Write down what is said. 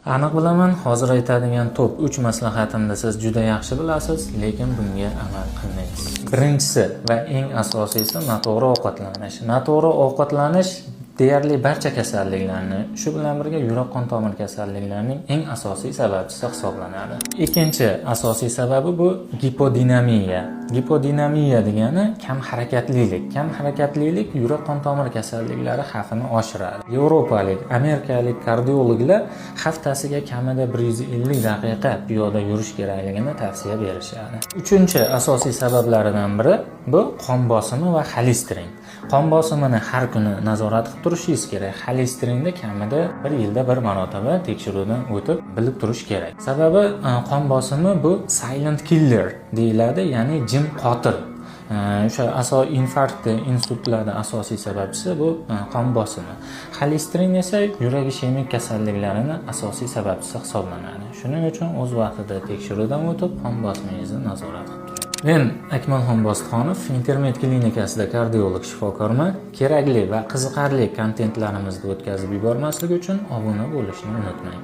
Aniq bilaman, hozir aytadigan top 3 maslahatimni siz juda yaxshi bilasiz, lekin bunga amal qilmaysiz. Birinchisi va eng asosiysi noto'g'ri ovqatlanish. Noto'g'ri ovqatlanish deyarli barcha kasalliklarni, shu bilan birga yurak-qon tomir kasalliklarining eng asosiy sababchisi hisoblanadi. Ikkinchi asosiy sababi bu gipodinamiya. Gipodinamiya degani kam harakatlilik. Kam harakatlilik yurak-qon tomir kasalliklari xavfini oshiradi. Yevropalik, amerikalik kardiologlar haftasiga kamida 150 daqiqa piyoda yurish kerakligini tavsiya berishadi. Uchinchi asosiy sabablaridan biri bu qon bosimi va xolesterin. Qon bosimini har kuni nazorat qilib turishingiz kerak. Xolesterinni kamida 1 yilda bir marotaba tekshiruvdan o'tib bilib turish kerak. Sababi qon bosimi bu silent killer deyiladi, ya'ni jim qotil. O'sha infarkt, insultlarda asosiy sababchisi bu qon bosimi. Xolesterin esa yurak ishemik kasalliklarining asosiy sababchisi hisoblanadi. Shuning uchun o'z vaqtida tekshiruvdan o'tib qon bosimingizni nazorat qiling. Men Akmalxon Bositxonov, Internet klinikasida kardiolog shifokorman. Kerakli va qiziqarli kontentlarimizni o'tkazib yubormaslik uchun obuna bo'lishni unutmang.